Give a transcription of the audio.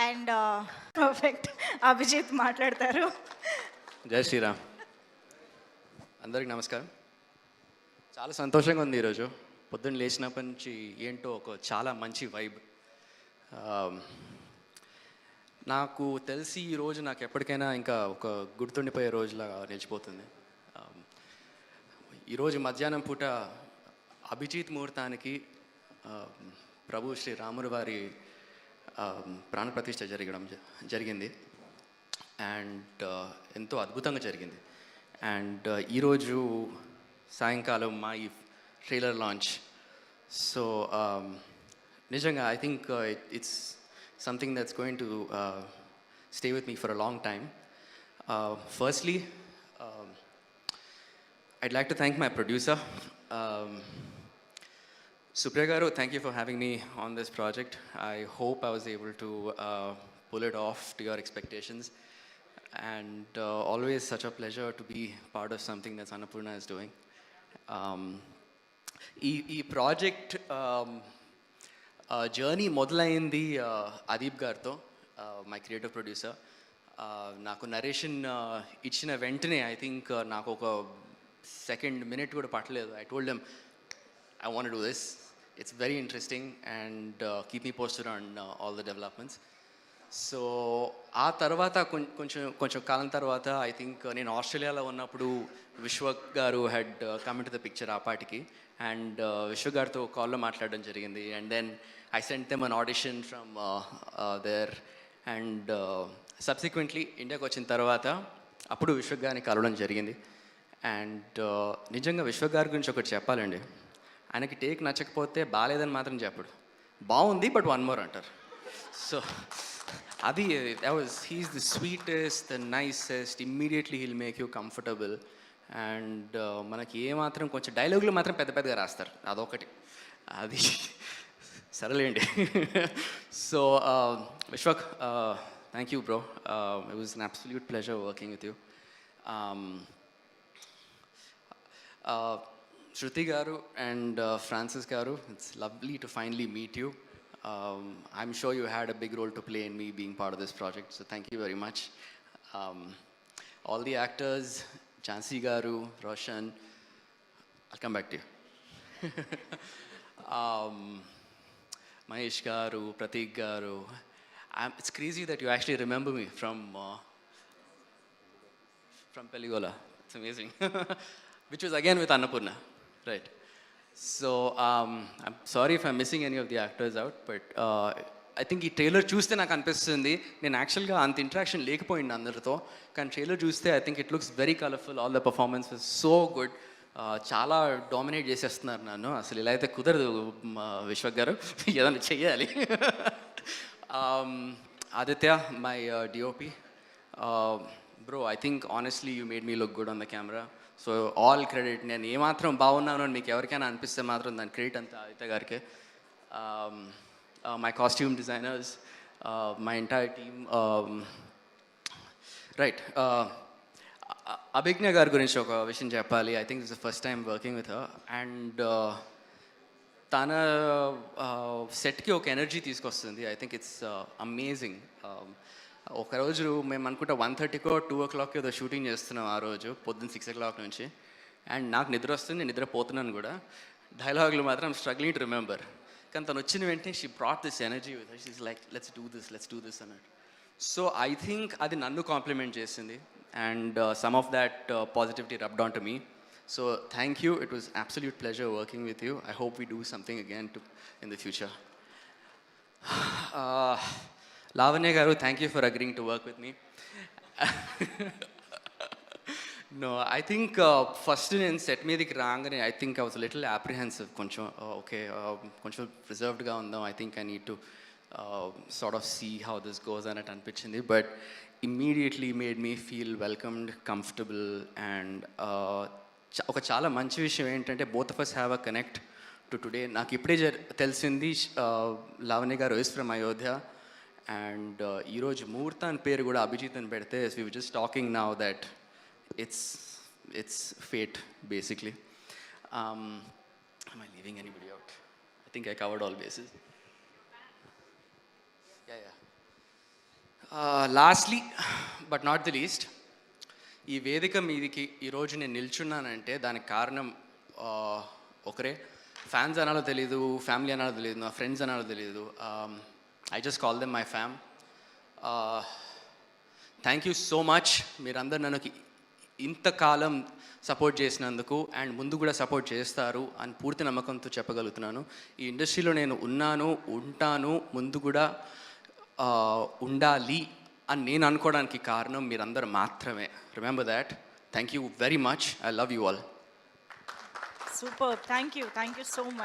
And perfect Abhijit మాట్లాడతారు. జై శ్రీరామ్. అందరికి నమస్కారం. చాలా సంతోషంగా ఉంది ఈరోజు. పొద్దున్న లేచినప్పటి నుంచి ఏంటో ఒక చాలా మంచి వైబ్. నాకు తెలిసి ఈరోజు నాకు ఎప్పటికైనా ఇంకా ఒక గుర్తుండిపోయే రోజులా నిలిచిపోతుంది. ఈరోజు మధ్యాహ్నం పూట అభిజిత్ ముహూర్తానికి ప్రభు శ్రీ రాముడు వారి ప్రాణప్రతిష్ఠ జరిగింది. అండ్ ఎంతో అద్భుతంగా జరిగింది. అండ్ ఈరోజు సాయంకాలం మా ఈ ట్రైలర్ లాంచ్. సో నిజంగా I think it's something that's going to stay with me for a long time. Firstly I'd like to thank my producer, Supriya Garu. Thank you for having me on this project. I hope I was able to pull it off to your expectations. And always such a pleasure to be part of something that Annapurna is doing. ఈ project journey మొదలైంది అదీప్ గారితో, my creative producer. నాకు narration ఇచ్చిన వెంటనే I think నాకు ఒక second minute కూడా పట్టలేదు. I told them I want to do this. It's very interesting and keep me posted on all the developments. So ఆ తర్వాత కొంచెం కాలం తర్వాత ఐ థింక్ నేను ఆస్ట్రేలియాలో ఉన్నప్పుడు విశ్వ గారు had come to the picture ఆ పాటికి. అండ్ విశ్వ గారితో కాల్లో మాట్లాడడం జరిగింది. And then I sent them an audition from there. And subsequently ఇండియాకి వచ్చిన తర్వాత అప్పుడు విశ్వ గారిని కలవడం జరిగింది. అండ్ నిజంగా విశ్వ గారి గురించి ఒకటి చెప్పాలండి. ఆయనకి టేక్ నచ్చకపోతే బాగాలేదని మాత్రం చెప్పడు, బాగుంది బట్ వన్ మోర్ అంటారు. సో అది he's the sweetest, the nicest. Immediately he'll make you comfortable. And మనకి ఏమాత్రం కొంచెం డైలాగులు మాత్రం పెద్ద పెద్దగా రాస్తారు, అదొకటి. అది సరేలేండి. So Vishwak, thank you bro. It was an absolute pleasure working with you. Shruti Garu and Francis Garu, it's lovely to finally meet you. I'm sure you had a big role to play in me being part of this project, so thank you very much. All the actors, Jhansi Garu, Roshan, I'll come back to you. Mahesh Garu, Pratik Garu. It's crazy that you actually remember me from Peligola. It's amazing. Which was again with Annapurna, right? So I'm sorry if I'm missing any of the actors out, but I think ఈ trailer చూస్తే నాకు అనిపిస్తుంది నేను యాక్చువల్గా అంత interaction లేకపోయింది అందరితో, కానీ ట్రైలర్ చూస్తే I think it looks very colourful. All the performance was so good. చాలా డామినేట్ చేసేస్తున్నారు నన్ను. అసలు ఇలా అయితే కుదరదు విశ్వక్ గారు, ఏదైనా చెయ్యాలి. Aditya, my DOP, bro, I think honestly you made me look good on the camera. So all credit. నేను ఏమాత్రం బాగున్నాను అని మీకు ఎవరికైనా అనిపిస్తే మాత్రం దాని క్రెడిట్ అంతా ఆదిత్య గారికి. My costume designers, my entire team. Right, Abhigna గారి గురించి ఒక విషయం చెప్పాలి. I think it's the first time working with her. And తన సెట్కి ఒక ఎనర్జీ తీసుకొస్తుంది. I think it's amazing. ఒకరోజు మేము అనుకుంటా 1:30కో 2 ఏదో షూటింగ్ చేస్తున్నాం ఆ రోజు, పొద్దున్న 6 o'clock నుంచి. అండ్ నాకు నిద్ర వస్తుంది, నేను నిద్రపోతున్నాను కూడా. డైలాగులు మాత్రం స్ట్రగ్లింగ్ టు రిమెంబర్. కానీ తను వచ్చిన వెంటనే she brought this energy with her. She is like let's do this అన్నట్టు. సో ఐ థింక్ అది నన్ను కాంప్లిమెంట్ చేసింది. And some of that positivity rubbed on to me. So thank you. It was absolute pleasure working with you. I hope we do something again in the future. Lavanya Garu, thank you for agreeing to work with me. No, I think first నేను set మీదకి రాగానే I think I was a little apprehensive. కొంచెం okay, కొంచెం రిజర్వ్డ్గా ఉందాం. I think I need to sort of see how this goes అన్నట్టు అనిపించింది. But immediately made me feel welcomed, comfortable. And ఒక చాలా మంచి విషయం ఏంటంటే both of us have a connect to today. నాకు ఇప్పుడే తెలిసింది లావణ్య గారు is from Ayodhya. అండ్ ఈరోజు ముహూర్తాన్ పేరు కూడా అభిజిత్ అని పెడితే we were just talking now that it's fate basically. Am I leaving anybody out? I think I covered all bases. Yeah. Lastly but not the least, ఈ వేదిక మీదికి ఈరోజు నేను నిల్చున్నానంటే దానికి కారణం ఒకరే. ఫ్యాన్స్ అనాలో తెలీదు, ఫ్యామిలీ అనాలో తెలియదు, నా ఫ్రెండ్స్ అనాలో తెలియదు. I just call them my fam. Thank you so much. మీరందరూ నన్ను ఇంతకాలం సపోర్ట్ చేసినందుకు అండ్ ముందు కూడా సపోర్ట్ చేస్తారు అని పూర్తి నమ్మకంతో చెప్పగలుగుతున్నాను. ఈ ఇండస్ట్రీలో నేను ఉన్నాను, ఉంటాను, ముందు కూడా ఉండాలి అని నేను అనుకోవడానికి కారణం మీరందరూ మాత్రమే. Remember that. Thank you very much. I love you all. Super. Thank you so much.